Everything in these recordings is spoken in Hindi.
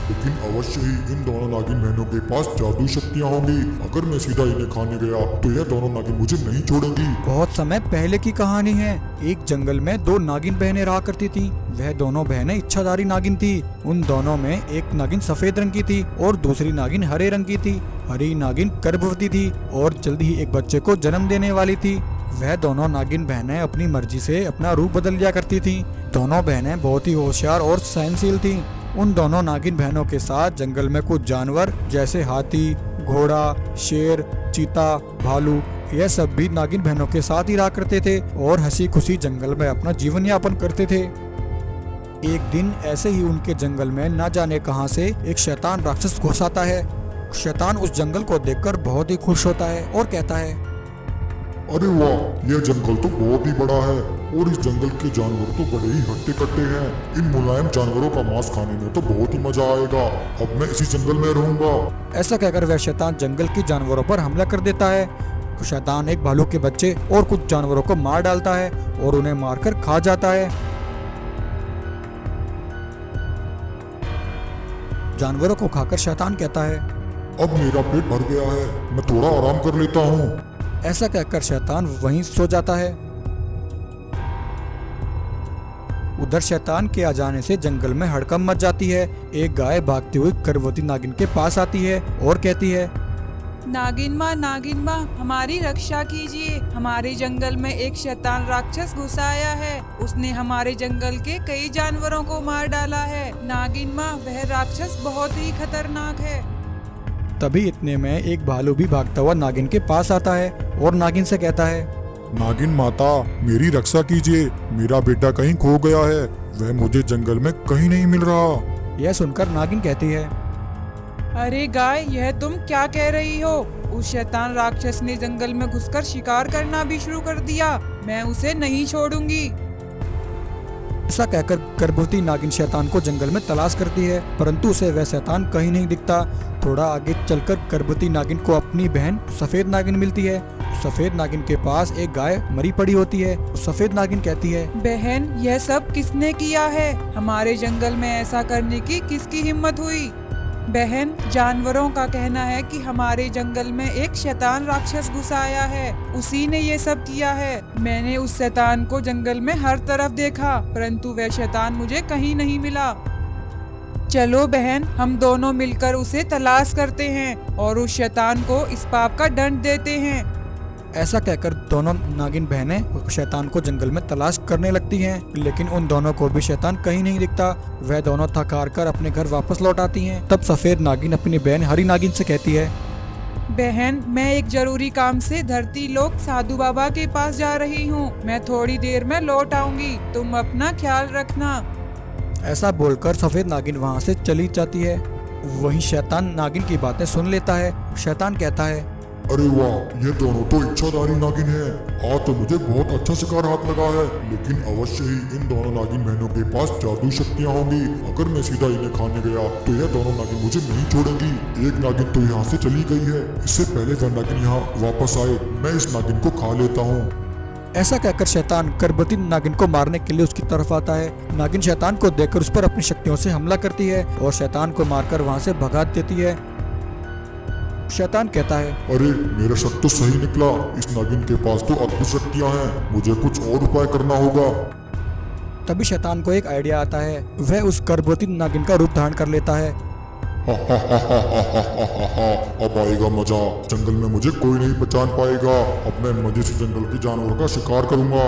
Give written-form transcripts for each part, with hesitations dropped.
लेकिन अवश्य ही इन दोनों नागिन बहनों के पास जादू शक्तियाँ होंगी। अगर मैं सीधा इन्हें खाने गया तो यह दोनों नागिन मुझे नहीं छोड़ेंगी। बहुत समय पहले की कहानी है। एक जंगल में दो नागिन बहनें रहा करती थी। वह दोनों बहनें इच्छाधारी नागिन थी। उन दोनों में एक नागिन सफेद रंग की थी और दूसरी नागिन हरे रंग की थी। हरी नागिन गर्भवती थी और जल्द ही एक बच्चे को जन्म देने वाली थी। वह दोनों नागिन बहनें अपनी मर्जी से अपना रूप बदल लिया करती थी। दोनों बहनें बहुत ही होशियार और सहनशील थीं। उन दोनों नागिन बहनों के साथ जंगल में कुछ जानवर जैसे हाथी, घोड़ा, शेर, चीता, भालू, यह सब भी नागिन बहनों के साथ ही रहा करते थे और हंसी खुशी जंगल में अपना जीवन यापन करते थे। एक दिन ऐसे ही उनके जंगल में न जाने कहां से एक शैतान राक्षस घुस आता है। शैतान उस जंगल को देखकर बहुत ही खुश होता है और कहता है, अरे वाह, यह जंगल तो बहुत ही बड़ा है और इस जंगल के जानवर तो बड़े ही हट्टे कट्टे हैं। इन मुलायम जानवरों का मांस खाने में तो बहुत ही मजा आएगा। अब मैं इसी जंगल में रहूंगा। ऐसा कहकर वह शैतान जंगल के जानवरों पर हमला कर देता है। शैतान एक भालू के बच्चे और कुछ जानवरों को मार डालता है और उन्हें मारकर खा जाता है। जानवरों को खाकर शैतान कहता है, अब मेरा पेट भर गया है, मैं थोड़ा आराम कर लेता हूँ। ऐसा कहकर शैतान वहीं सो जाता है। उधर शैतान के आ जाने से जंगल में हड़कंप मच जाती है। एक गाय भागती हुई गर्भवती नागिन के पास आती है और कहती है, नागिन माँ, हमारी रक्षा कीजिए। हमारे जंगल में एक शैतान राक्षस घुस आया है। उसने हमारे जंगल के कई जानवरों को मार डाला है। नागिन माँ, वह राक्षस बहुत ही खतरनाक है। तभी इतने में एक भालू भी भागता हुआ नागिन के पास आता है और नागिन से कहता है, नागिन माता, मेरी रक्षा कीजिए। मेरा बेटा कहीं खो गया है। वह मुझे जंगल में कहीं नहीं मिल रहा। यह सुनकर नागिन कहती है, अरे गाय, यह तुम क्या कह रही हो? उस शैतान राक्षस ने जंगल में घुसकर शिकार करना भी शुरू कर दिया। मैं उसे नहीं छोड़ूंगी। ऐसा कहकर गर्भवती नागिन शैतान को जंगल में तलाश करती है, परंतु उसे वह शैतान कहीं नहीं दिखता। थोड़ा आगे चलकर गर्भवती नागिन को अपनी बहन सफेद नागिन मिलती है। सफेद नागिन के पास एक गाय मरी पड़ी होती है। सफेद नागिन कहती है, बहन, यह सब किसने किया है? हमारे जंगल में ऐसा करने की किसकी हिम्मत हुई? बहन, जानवरों का कहना है कि हमारे जंगल में एक शैतान राक्षस घुस आया है। उसी ने ये सब किया है। मैंने उस शैतान को जंगल में हर तरफ देखा, परंतु वह शैतान मुझे कहीं नहीं मिला। चलो बहन, हम दोनों मिलकर उसे तलाश करते हैं और उस शैतान को इस पाप का दंड देते हैं। ऐसा कहकर दोनों नागिन बहनें शैतान को जंगल में तलाश करने लगती हैं, लेकिन उन दोनों को भी शैतान कहीं नहीं दिखता। वह दोनों थक हार कर अपने घर वापस लौट आती हैं। तब सफेद नागिन अपनी बहन हरी नागिन से कहती है, बहन, मैं एक जरूरी काम से धरती लोक साधु बाबा के पास जा रही हूँ। मैं थोड़ी देर में लौट आऊंगी। तुम अपना ख्याल रखना। ऐसा बोलकर सफेद नागिन वहाँ से चली जाती है। वहीं शैतान नागिन की बातें सुन लेता है। शैतान कहता है, अरे वाह, ये दोनों तो इच्छाधारी नागिन हैं। आज तो मुझे बहुत अच्छा शिकार हाथ लगा है। लेकिन अवश्य ही इन दोनों नागिन बहनों के पास जादू शक्तियाँ होंगी। अगर मैं सीधा इन्हें खाने गया तो यह दोनों नागिन मुझे नहीं छोड़ेंगी। एक नागिन तो यहाँ से चली गई है। इससे पहले वह नागिन यहाँ वापस आए, मैं इस नागिन को खा लेता हूँ। ऐसा कहकर शैतान गर्भवती नागिन को मारने के लिए उसकी तरफ आता है। नागिन शैतान को देखकर उस पर अपनी शक्तियों से हमला करती है और शैतान को मारकर वहाँ से भगा देती है। शैतान कहता है, अरे, मेरा शक तो सही निकला। इस नागिन के पास तो अद्भुत शक्तियाँ हैं। मुझे कुछ और उपाय करना होगा। तभी शैतान को एक आइडिया आता है। वह उस गर्भवती नागिन का रूप धारण कर लेता है। अब आएगा मजा। जंगल में मुझे कोई नहीं पहचान पाएगा। अब मैं मजे से जंगल के जानवरों का शिकार करूंगा।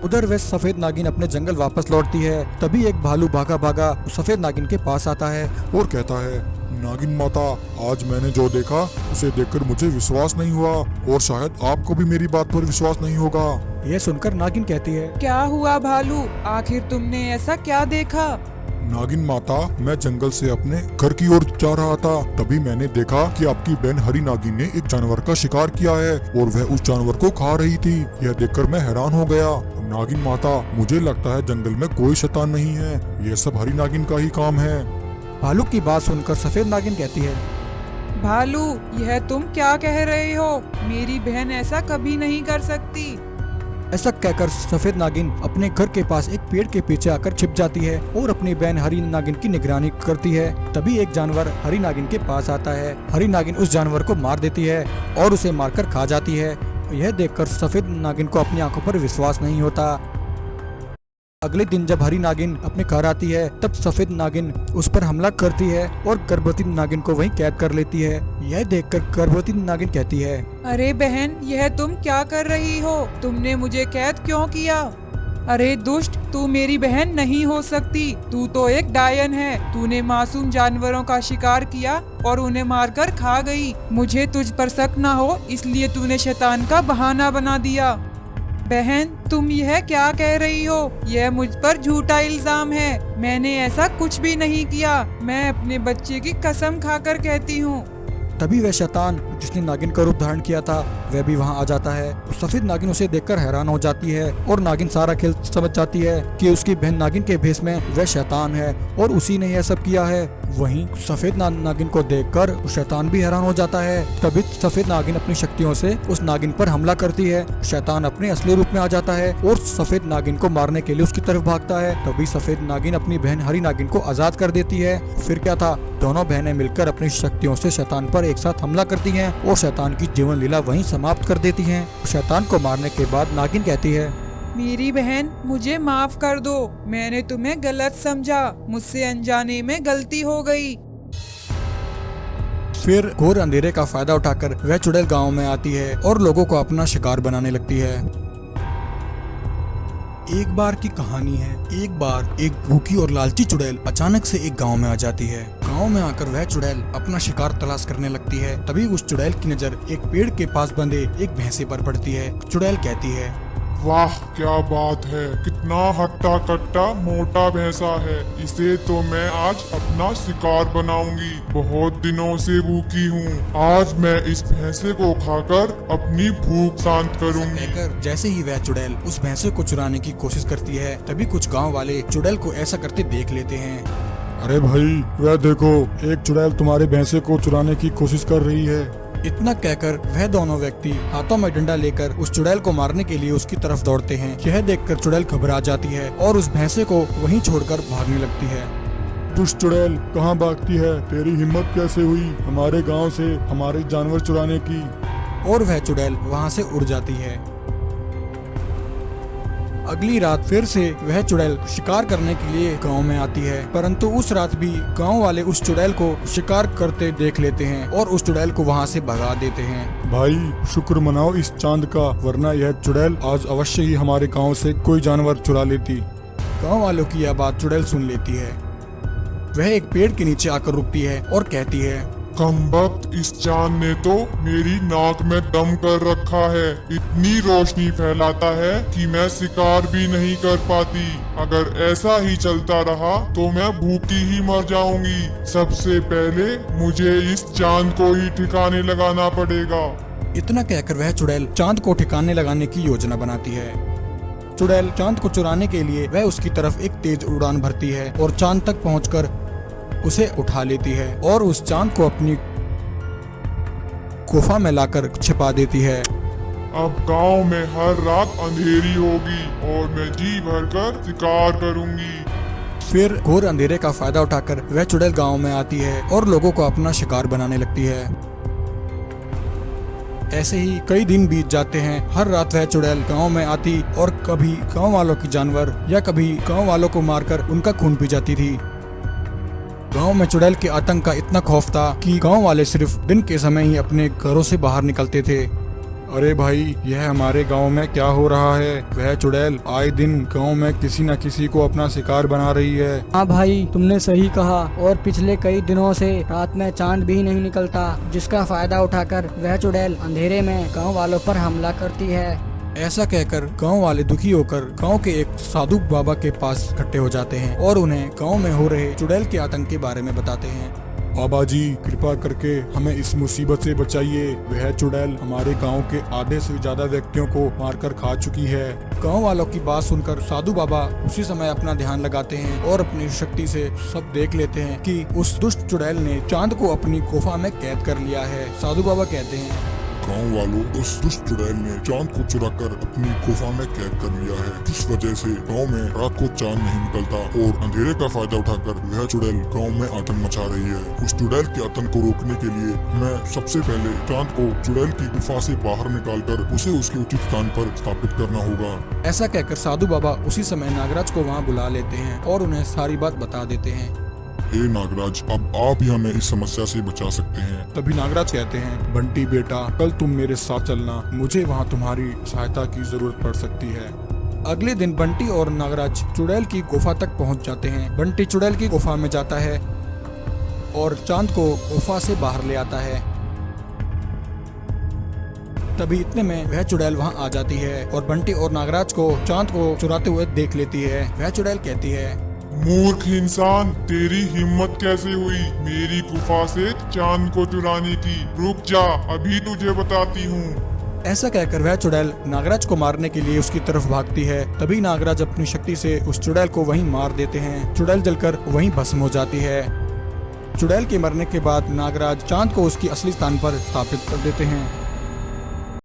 उधर वह सफेद नागिन अपने जंगल वापस लौटती है। तभी एक भालू भागा भागा सफेद नागिन के पास आता है और कहता है, नागिन माता, आज मैंने जो देखा उसे देखकर मुझे विश्वास नहीं हुआ और शायद आपको भी मेरी बात पर विश्वास नहीं होगा। यह सुनकर नागिन कहती है, क्या हुआ भालू? आखिर तुमने ऐसा क्या देखा? नागिन माता, मैं जंगल से अपने घर की ओर जा रहा था। तभी मैंने देखा कि आपकी बहन हरी नागिन ने एक जानवर का शिकार किया है और वह उस जानवर को खा रही थी। यह देखकर मैं हैरान हो गया। नागिन माता, मुझे लगता है जंगल में कोई शैतान नहीं है। यह सब हरी नागिन का ही काम है। भालू की बात सुनकर सफेद नागिन कहती है, भालू, यह तुम क्या कह रहे हो? मेरी बहन ऐसा कभी नहीं कर सकती। ऐसा कहकर सफेद नागिन अपने घर के पास एक पेड़ के पीछे आकर छिप जाती है और अपनी बहन हरी नागिन की निगरानी करती है। तभी एक जानवर हरी नागिन के पास आता है। हरी नागिन उस जानवर को मार देती है और उसे मारकर खा जाती है। यह देखकर सफेद नागिन को अपनी आंखों पर विश्वास नहीं होता। अगले दिन जब हरी नागिन अपने घर आती है तब सफेद नागिन उस पर हमला करती है और गर्भवती नागिन को वहीं कैद कर लेती है। यह देखकर गर्भवती नागिन कहती है, अरे बहन, यह तुम क्या कर रही हो? तुमने मुझे कैद क्यों किया? अरे दुष्ट, तू मेरी बहन नहीं हो सकती। तू तो एक डायन है। तूने मासूम जानवरों का शिकार किया और उन्हें मारकर खा गई। मुझे तुझ पर शक न हो इसलिए तूने शैतान का बहाना बना दिया। बहन, तुम यह क्या कह रही हो? यह मुझ पर झूठा इल्जाम है। मैंने ऐसा कुछ भी नहीं किया। मैं अपने बच्चे की कसम खाकर कहती हूँ। तभी वह शैतान जिसने नागिन का रूप धारण किया था वह भी वहाँ आ जाता है। सफेद नागिन उसे देखकर हैरान हो जाती है और नागिन सारा खेल समझ जाती है कि उसकी बहन नागिन के भेष में वह शैतान है और उसी ने यह सब किया है। वहीं सफेद नागिन को देखकर शैतान भी हैरान हो जाता है। तभी सफेद नागिन अपनी शक्तियों से उस नागिन पर हमला करती है। शैतान अपने असली रूप में आ जाता है और सफेद नागिन को मारने के लिए उसकी तरफ भागता है। तभी सफेद नागिन अपनी बहन हरी नागिन को आजाद कर देती है। फिर क्या था, दोनों बहनें मिलकर अपनी शक्तियों से शैतान पर एक साथ हमला करती हैं और शैतान की जीवन लीला वहीं समाप्त कर देती हैं। शैतान को मारने के बाद नागिन कहती है, मेरी बहन, मुझे माफ कर दो। मैंने तुम्हें गलत समझा। मुझसे अनजाने में गलती हो गई। फिर घोर अंधेरे का फायदा उठाकर वह चुड़ैल गांव में आती है और लोगों को अपना शिकार बनाने लगती है। एक बार की कहानी है। एक बार एक भूखी और लालची चुड़ैल अचानक से एक गांव में आ जाती है। गांव में आकर वह चुड़ैल अपना शिकार तलाश करने लगती है। तभी उस चुड़ैल की नजर एक पेड़ के पास बंधे एक भैंसे पर पड़ती है। चुड़ैल कहती है, वाह क्या बात है, कितना हट्टा कट्टा मोटा भैंसा है। इसे तो मैं आज अपना शिकार बनाऊंगी। बहुत दिनों से भूखी हूँ। आज मैं इस भैंसे को खाकर अपनी भूख शांत करूंगी। कहकर जैसे ही वह चुड़ैल उस भैंसे को चुराने की कोशिश करती है तभी कुछ गांव वाले चुड़ैल को ऐसा करते देख लेते हैं। अरे भाई, वह देखो, एक चुड़ैल तुम्हारे भैंसे को चुराने की कोशिश कर रही है। इतना कहकर वह दोनों व्यक्ति हाथों में डंडा लेकर उस चुड़ैल को मारने के लिए उसकी तरफ दौड़ते हैं। यह देखकर चुड़ैल घबरा जाती है और उस भैंसे को वहीं छोड़कर भागने लगती है। दुष्ट चुड़ैल, कहाँ भागती है? तेरी हिम्मत कैसे हुई हमारे गांव से हमारे जानवर चुराने की? और वह चुड़ैल वहां से उड़ जाती है। अगली रात फिर से वह चुड़ैल शिकार करने के लिए गांव में आती है, परंतु उस रात भी गांव वाले उस चुड़ैल को शिकार करते देख लेते हैं और उस चुड़ैल को वहां से भगा देते हैं। भाई, शुक्र मनाओ इस चांद का, वरना यह चुड़ैल आज अवश्य ही हमारे गांव से कोई जानवर चुरा लेती। गांव वालों की यह बात चुड़ैल सुन लेती है। वह एक पेड़ के नीचे आकर रुकती है और कहती है, कमबख्त, इस चांद ने तो मेरी नाक में दम कर रखा है। इतनी रोशनी फैलाता है कि मैं शिकार भी नहीं कर पाती। अगर ऐसा ही चलता रहा तो मैं भूखी ही मर जाऊंगी। सबसे पहले मुझे इस चांद को ही ठिकाने लगाना पड़ेगा। इतना कहकर वह चुड़ैल चांद को ठिकाने लगाने की योजना बनाती है। चुड़ैल चांद को चुराने के लिए वह उसकी तरफ एक तेज उड़ान भरती है और चांद तक पहुंचकर उसे उठा लेती है और उस चांद को अपनी गुफा में लाकर छिपा देती है। अब गांव में हर रात अंधेरी होगी और मैं जी भरकर शिकार करूंगी। फिर घोर अंधेरे का फायदा उठाकर वह चुड़ैल गांव में आती है और लोगों को अपना शिकार बनाने लगती है। ऐसे ही कई दिन बीत जाते हैं। हर रात वह चुड़ैल गांव में आती और कभी गांव वालों की जानवर या कभी गांव वालों को मारकर उनका खून पी जाती थी। गांव में चुड़ैल के आतंक का इतना खौफ था कि गांव वाले सिर्फ दिन के समय ही अपने घरों से बाहर निकलते थे। अरे भाई, यह हमारे गांव में क्या हो रहा है? वह चुड़ैल आए दिन गांव में किसी न किसी को अपना शिकार बना रही है। हाँ भाई, तुमने सही कहा। और पिछले कई दिनों से रात में चांद भी नहीं निकलता, जिसका फायदा उठाकर वह चुड़ैल अंधेरे में गांव वालों पर हमला करती है। ऐसा कहकर गांव वाले दुखी होकर गांव के एक साधु बाबा के पास इकट्ठे हो जाते हैं और उन्हें गांव में हो रहे चुड़ैल के आतंक के बारे में बताते हैं। बाबा जी, कृपा करके हमें इस मुसीबत से बचाइए। वह चुड़ैल हमारे गांव के आधे से ज्यादा व्यक्तियों को मारकर खा चुकी है। गांव वालों की बात सुनकर साधु बाबा उसी समय अपना ध्यान लगाते हैं और अपनी शक्ति से सब देख लेते हैं कि उस दुष्ट चुड़ैल ने चांद को अपनी गुफा में कैद कर लिया है। साधु बाबा कहते हैं, गांव वालों, उस दुष्ट चुड़ैल ने चांद को चुराकर अपनी गुफा में कैद कर लिया है। इस वजह से गांव में रात को चांद नहीं निकलता और अंधेरे का फायदा उठाकर वह चुड़ैल गांव में आतंक मचा रही है। उस चुड़ैल के आतंक को रोकने के लिए हमें सबसे पहले चांद को चुड़ैल की गुफा से बाहर निकालकर उसे उसके उचित स्थान पर स्थापित करना होगा। ऐसा कहकर साधु बाबा उसी समय नागराज को वहाँ बुला लेते हैं और उन्हें सारी बात बता देते हैं। हे नागराज, अब आप ही हमें इस समस्या से बचा सकते हैं। तभी नागराज कहते हैं, बंटी बेटा, कल तुम मेरे साथ चलना, मुझे वहाँ तुम्हारी सहायता की जरूरत पड़ सकती है। अगले दिन बंटी और नागराज चुड़ैल की गुफा तक पहुंच जाते हैं। बंटी चुड़ैल की गुफा में जाता है और चांद को गुफा से बाहर ले आता है। तभी इतने में वह चुड़ैल वहां आ जाती है और बंटी और नागराज को चांद को चुराते हुए देख लेती है। वह चुड़ैल कहती है, मूर्ख इंसान, तेरी हिम्मत कैसे हुई मेरी गुफा से चांद को चुराने की? रुक जा, अभी तुझे बताती हूँ। ऐसा कहकर वह चुड़ैल नागराज को मारने के लिए उसकी तरफ भागती है। तभी नागराज अपनी शक्ति से उस चुड़ैल को वहीं मार देते हैं। चुड़ैल जलकर वहीं भस्म हो जाती है। चुड़ैल के मरने के बाद नागराज चांद को उसकी असली स्थान पर स्थापित कर देते हैं।